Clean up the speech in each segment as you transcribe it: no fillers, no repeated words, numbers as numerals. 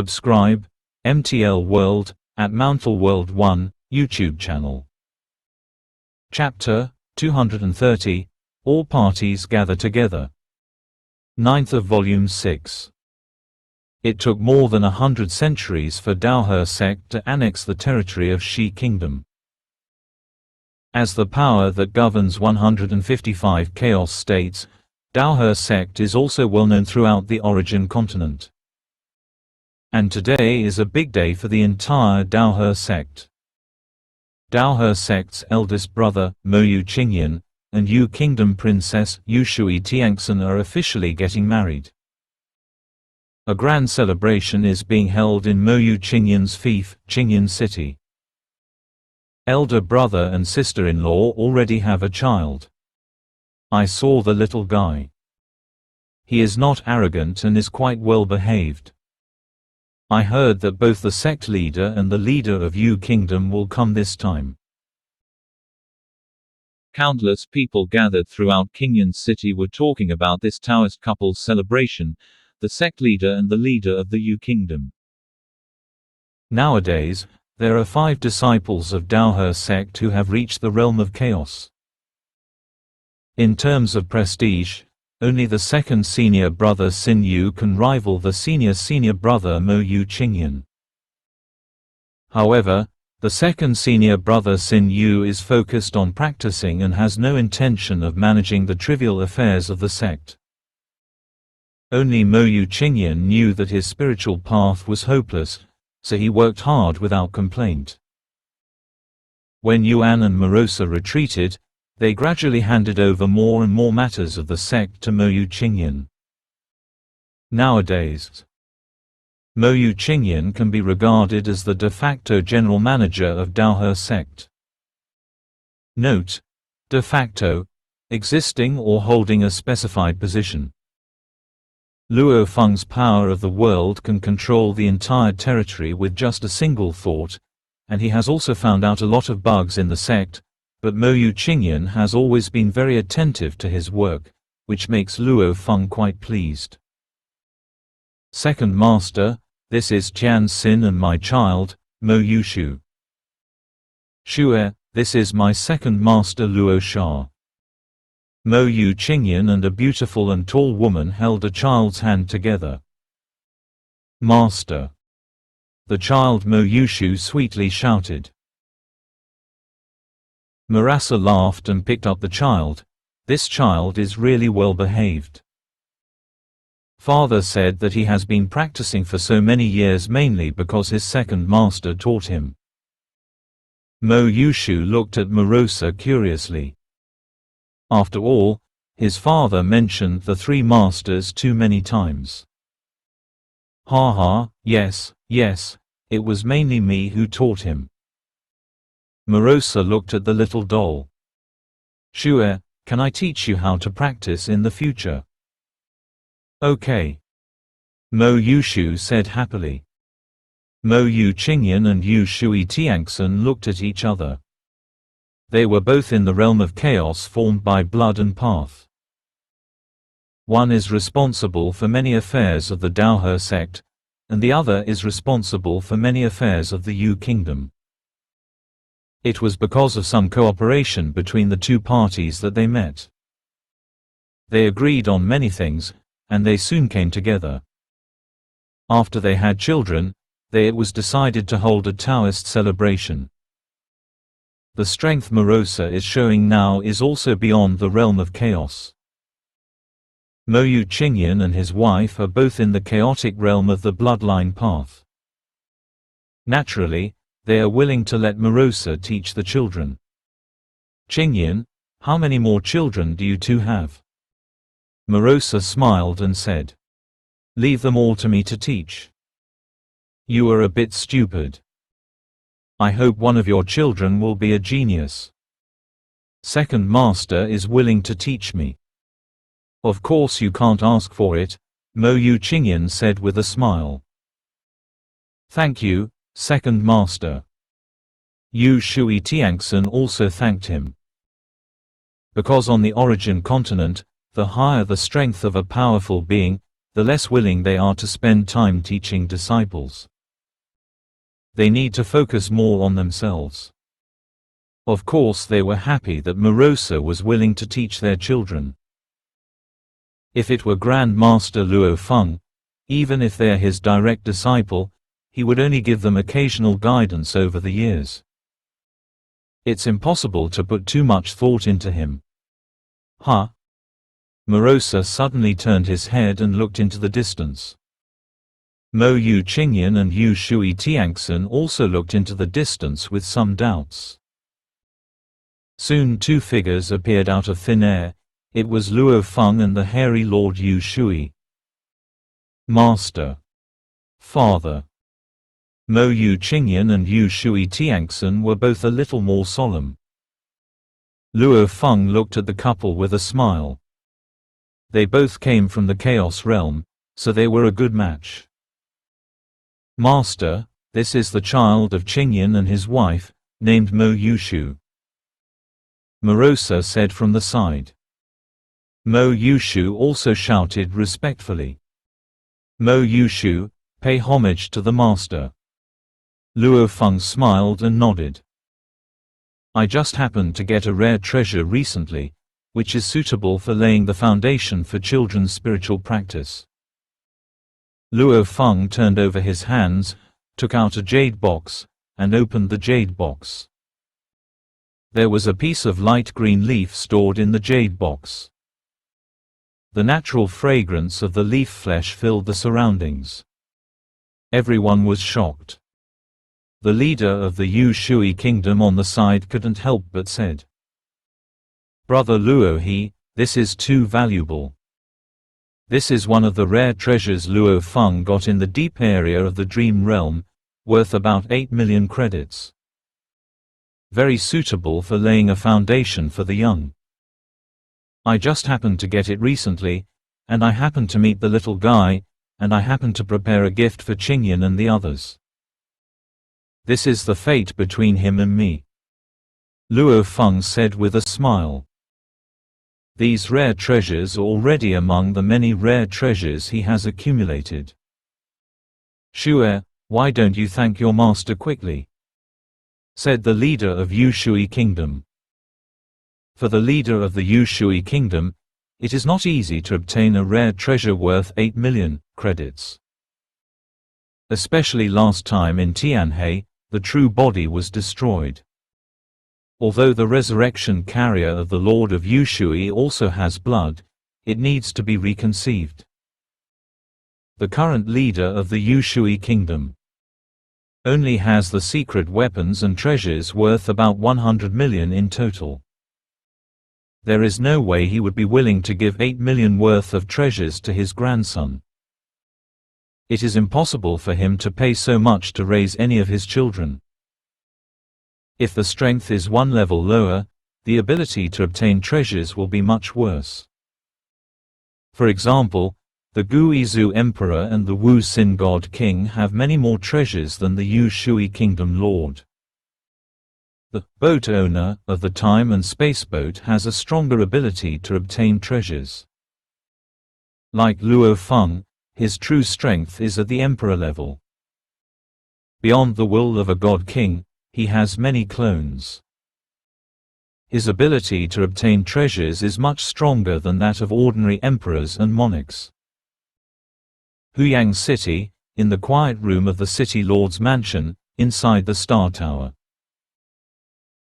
Subscribe, MTL World, at Mountal World 1, YouTube channel. Chapter 230, All Parties Gather Together. 9th of Volume 6. It took more than 100 centuries for Daohe sect to annex the territory of Shi Kingdom. As the power that governs 155 chaos states, Daohe sect is also well known throughout the origin continent. And today is a big day for the entire Daohe sect. Daohe sect's eldest brother, Mo Yu Qingyan, and Yu Kingdom Princess Yu Shui Tiangxin are officially getting married. A grand celebration is being held in Mo Yu Qingyan's fief, Qingyan City. Elder brother and sister-in-law already have a child. I saw the little guy. He is not arrogant and is quite well behaved. I heard that both the sect leader and the leader of Yu Kingdom will come this time. Countless people gathered throughout Qingyan City were talking about this Taoist couple's celebration, the sect leader and the leader of the Yu Kingdom. Nowadays, there are 5 disciples of Daohe sect who have reached the realm of chaos. In terms of prestige, only the second senior brother Xin Yu can rival the senior brother Mo Yu Qingyan. However, the second senior brother Xin Yu is focused on practicing and has no intention of managing the trivial affairs of the sect. Only Mo Yu Qingyan knew that his spiritual path was hopeless, so he worked hard without complaint. When Yuan and Morosa retreated, they gradually handed over more and more matters of the sect to Mo Yu Qingyan. Nowadays, Mo Yu Qingyan can be regarded as the de facto general manager of Daohe sect. Note: de facto, existing or holding a specified position. Luo Feng's power of the world can control the entire territory with just a single thought, and he has also found out a lot of bugs in the sect, but Mo Yu Qingyan has always been very attentive to his work, which makes Luo Feng quite pleased. Second Master, this is Tian Xin and my child, Mo Yu Shu. Shue, this is my second master Luo Sha. Mo Yu Qingyan and a beautiful and tall woman held a child's hand together. Master. The child Mo Yu Shu sweetly shouted. Morosa laughed and picked up the child. This child is really well behaved. Father said that he has been practicing for so many years mainly because his second master taught him. Mo Yu Shu looked at Morosa curiously. After all, his father mentioned the 3 masters too many times. Ha ha, yes, it was mainly me who taught him. Morosa looked at the little doll. Shue, can I teach you how to practice in the future? Okay. Mo Yu Shu said happily. Mo Yu Qingyan and Yu Shui Tiangxin looked at each other. They were both in the realm of chaos formed by blood and path. One is responsible for many affairs of the Daohe sect, and the other is responsible for many affairs of the Yu Kingdom. It was because of some cooperation between the 2 parties that they met. They agreed on many things, and they soon came together. After they had children, it was decided to hold a Taoist celebration. The strength Morosa is showing now is also beyond the realm of chaos. Mo Yu Qingyan and his wife are both in the chaotic realm of the bloodline path. Naturally, they are willing to let Morosa teach the children. Qingyan, how many more children do you 2 have? Morosa smiled and said. Leave them all to me to teach. You are a bit stupid. I hope one of your children will be a genius. Second master is willing to teach me. Of course you can't ask for it, Mo Yu Qingyan said with a smile. Thank you, second master. Yu Shui Tiangxin also thanked him. Because on the origin continent, the higher the strength of a powerful being, the less willing they are to spend time teaching disciples. They need to focus more on themselves. Of course, they were happy that Morosa was willing to teach their children. If it were Grand Master Luo Feng, even if they are his direct disciple, he would only give them occasional guidance over the years. It's impossible to put too much thought into him. Huh? Morosa suddenly turned his head and looked into the distance. Mo Yu Qingyan and Yu Shui Tiangxin also looked into the distance with some doubts. Soon two figures appeared out of thin air. It was Luo Feng and the hairy Lord Yu Shui. Master. Father. Mo Yu Qingyan and Yu Shui Tiangxin were both a little more solemn. Luo Feng looked at the couple with a smile. They both came from the Chaos Realm, so they were a good match. Master, this is the child of Qingyan and his wife, named Mo Yushu. Morosa said from the side. Mo Yushu also shouted respectfully. Mo Yushu, pay homage to the master. Luo Feng smiled and nodded. I just happened to get a rare treasure recently, which is suitable for laying the foundation for children's spiritual practice. Luo Feng turned over his hands, took out a jade box, and opened the jade box. There was a piece of light green leaf stored in the jade box. The natural fragrance of the leaf flesh filled the surroundings. Everyone was shocked. The leader of the Yu Shui kingdom on the side couldn't help but said, Brother Luo, this is too valuable. This is one of the rare treasures Luo Feng got in the deep area of the Dream Realm, worth about 8 million credits. Very suitable for laying a foundation for the young. I just happened to get it recently, and I happened to meet the little guy, and I happened to prepare a gift for Qingyan and the others. This is the fate between him and me. Luo Feng said with a smile. These rare treasures are already among the many rare treasures he has accumulated. Xue, why don't you thank your master quickly? Said the leader of Yu Shui Kingdom. For the leader of the Yu Shui Kingdom, it is not easy to obtain a rare treasure worth 8 million credits. Especially last time in Tianhe, the true body was destroyed. Although the resurrection carrier of the Lord of Yu Shui also has blood, it needs to be reconceived. The current leader of the Yu Shui Kingdom only has the secret weapons and treasures worth about 100 million in total. There is no way he would be willing to give 8 million worth of treasures to his grandson. It is impossible for him to pay so much to raise any of his children. If the strength is one level lower, the ability to obtain treasures will be much worse. For example, the Guizhou Emperor and the Wu Xin God King have many more treasures than the Yu Shui Kingdom Lord. The boat owner of the time and space boat has a stronger ability to obtain treasures. Like Luo Feng, his true strength is at the Emperor level. Beyond the will of a God King, he has many clones. His ability to obtain treasures is much stronger than that of ordinary emperors and monarchs. Huyang City, in the quiet room of the City Lord's mansion, inside the Star Tower.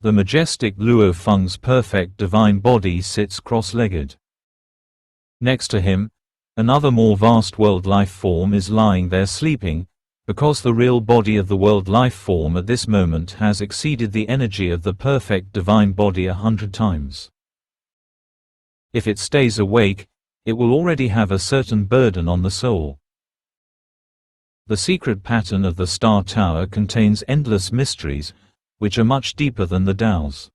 The majestic Luo Feng's perfect divine body sits cross-legged. Next to him, another more vast world life form is lying there sleeping, because the real body of the world life form at this moment has exceeded the energy of the perfect divine body 100 times. If it stays awake, it will already have a certain burden on the soul. The secret pattern of the Star Tower contains endless mysteries, which are much deeper than the Tao's.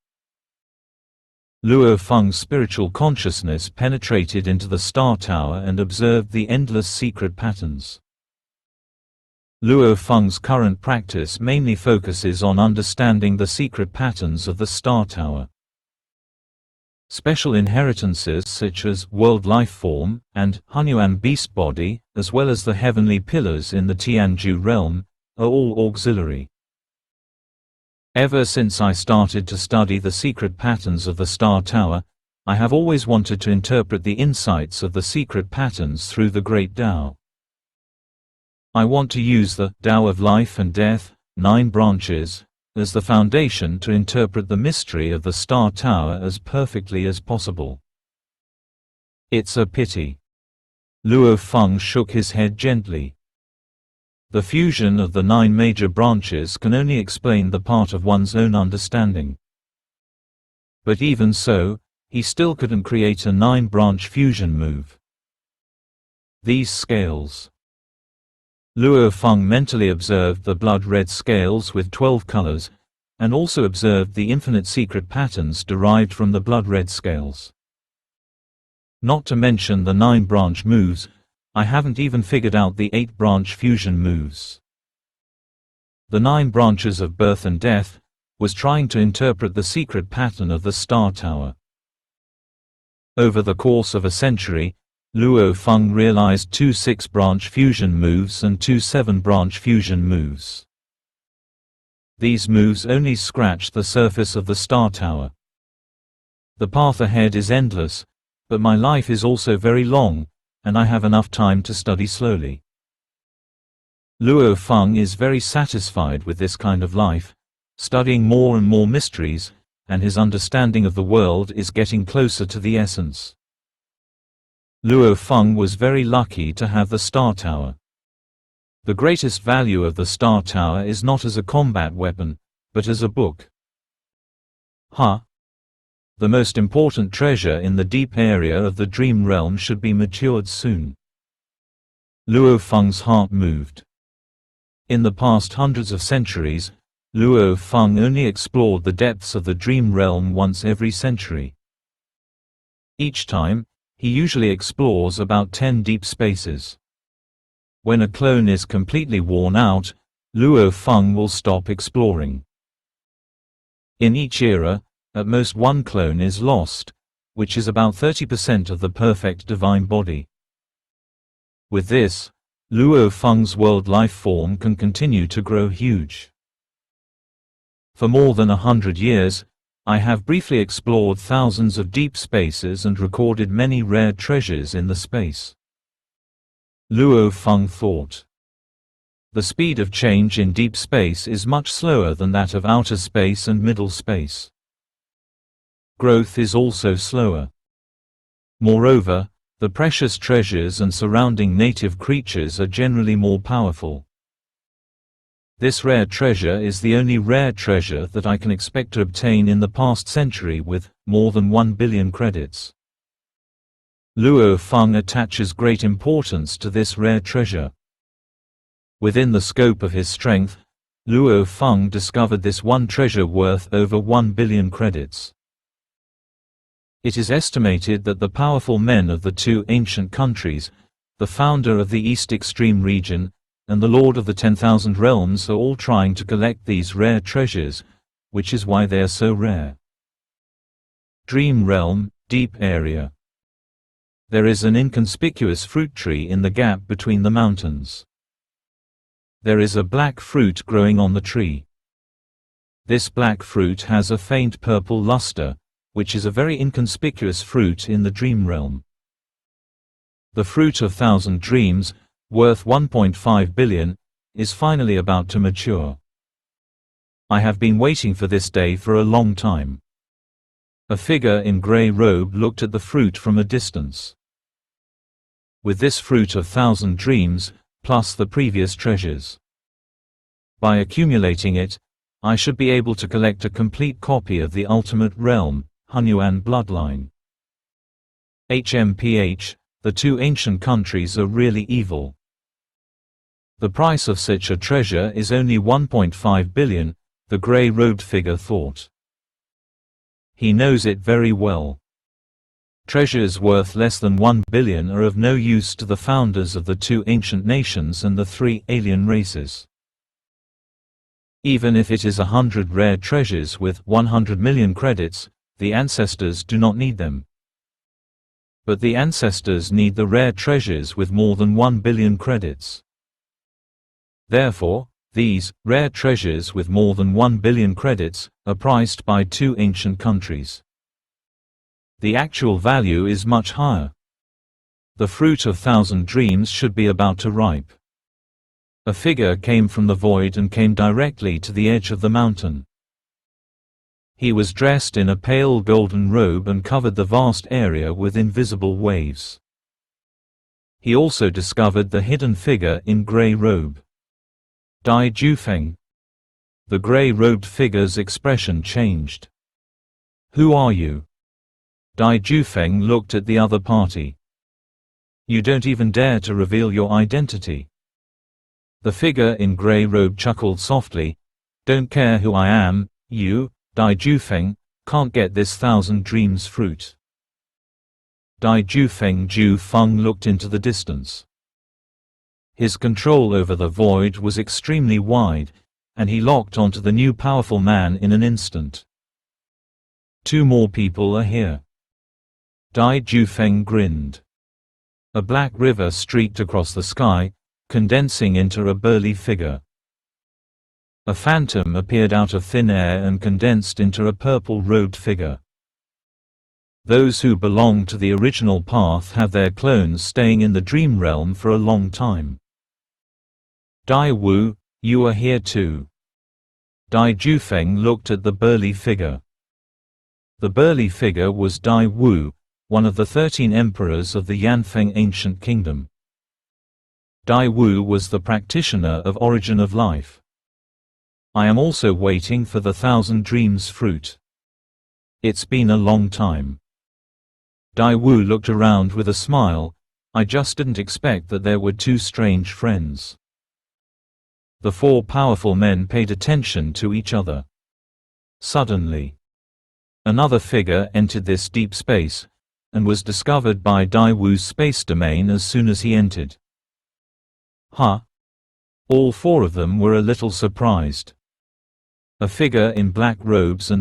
Luo Feng's spiritual consciousness penetrated into the Star Tower and observed the endless secret patterns. Luo Feng's current practice mainly focuses on understanding the secret patterns of the Star Tower. Special inheritances such as World Life Form and Xuanhuan Beast Body, as well as the heavenly pillars in the Tianju realm, are all auxiliary. Ever since I started to study the secret patterns of the Star Tower, I have always wanted to interpret the insights of the secret patterns through the Great Tao. I want to use the Tao of Life and Death, 9 branches, as the foundation to interpret the mystery of the Star Tower as perfectly as possible. It's a pity. Luo Feng shook his head gently. The fusion of the 9 major branches can only explain the part of one's own understanding. But even so, he still couldn't create a 9-branch fusion move. These scales. Luo Feng mentally observed the blood-red scales with 12 colors, and also observed the infinite secret patterns derived from the blood-red scales. Not to mention the 9-branch moves, I haven't even figured out the 8-branch fusion moves. The 9 branches of birth and death was trying to interpret the secret pattern of the Star Tower. Over the course of a century, Luo Feng realized 2 6-branch fusion moves and 2 7-branch fusion moves. These moves only scratch the surface of the Star Tower. The path ahead is endless, but my life is also very long, and I have enough time to study slowly. Luo Feng is very satisfied with this kind of life, studying more and more mysteries, and his understanding of the world is getting closer to the essence. Luo Feng was very lucky to have the Star Tower. The greatest value of the Star Tower is not as a combat weapon, but as a book. The most important treasure in the deep area of the dream realm should be matured soon. Luo Feng's heart moved. In the past hundreds of centuries, Luo Feng only explored the depths of the dream realm once every century. Each time, he usually explores about 10 deep spaces. When a clone is completely worn out, Luo Feng will stop exploring. In each era, at most 1 clone is lost, which is about 30% of the perfect divine body. With this, Luo Feng's world life form can continue to grow huge. For more than 100 years, I have briefly explored thousands of deep spaces and recorded many rare treasures in the space. Luo Feng thought. The speed of change in deep space is much slower than that of outer space and middle space. Growth is also slower. Moreover, the precious treasures and surrounding native creatures are generally more powerful. This rare treasure is the only rare treasure that I can expect to obtain in the past century with more than 1 billion credits. Luo Feng attaches great importance to this rare treasure. Within the scope of his strength, Luo Feng discovered this one treasure worth over 1 billion credits. It is estimated that the powerful men of the 2 ancient countries, the founder of the East Extreme region, and the Lord of the 10,000 Realms are all trying to collect these rare treasures, which is why they are so rare. Dream Realm, Deep Area. There is an inconspicuous fruit tree in the gap between the mountains. There is a black fruit growing on the tree. This black fruit has a faint purple luster, which is a very inconspicuous fruit in the dream realm. The fruit of 1,000 dreams, worth 1.5 billion, is finally about to mature. I have been waiting for this day for a long time. A figure in grey robe looked at the fruit from a distance. With this fruit of 1,000 dreams, plus the previous treasures. By accumulating it, I should be able to collect a complete copy of the ultimate realm, Xuanhuan bloodline. HMPH, the 2 ancient countries are really evil. The price of such a treasure is only 1.5 billion, the grey-robed figure thought. He knows it very well. Treasures worth less than 1 billion are of no use to the founders of the 2 ancient nations and the 3 alien races. Even if it is 100 rare treasures with 100 million credits, the ancestors do not need them. But the ancestors need the rare treasures with more than 1 billion credits. Therefore, these rare treasures with more than 1 billion credits are priced by 2 ancient countries. The actual value is much higher. The fruit of 1,000 dreams should be about to ripe. A figure came from the void and came directly to the edge of the mountain. He was dressed in a pale golden robe and covered the vast area with invisible waves. He also discovered the hidden figure in grey robe. Dai Jufeng. The grey-robed figure's expression changed. Who are you? Dai Jufeng looked at the other party. You don't even dare to reveal your identity. The figure in grey robe chuckled softly. Don't care who I am, you, Dai Jufeng, can't get this 1,000 dreams fruit. Dai Jufeng Ju Feng looked into the distance. His control over the void was extremely wide, and he locked onto the new powerful man in an instant. 2 more people are here. Dai Jufeng grinned. A black river streaked across the sky, condensing into a burly figure. A phantom appeared out of thin air and condensed into a purple-robed figure. Those who belong to the original path have their clones staying in the dream realm for a long time. Dai Wu, you are here too. Dai Jufeng looked at the burly figure. The burly figure was Dai Wu, one of the 13 emperors of the Yanfeng ancient kingdom. Dai Wu was the practitioner of origin of life. I am also waiting for the 1,000 dreams fruit. It's been a long time. Dai Wu looked around with a smile. I just didn't expect that there were 2 strange friends. The 4 powerful men paid attention to each other. Suddenly, another figure entered this deep space, and was discovered by Dai Wu's space domain as soon as he entered. Huh? All 4 of them were a little surprised. A figure in black robes and a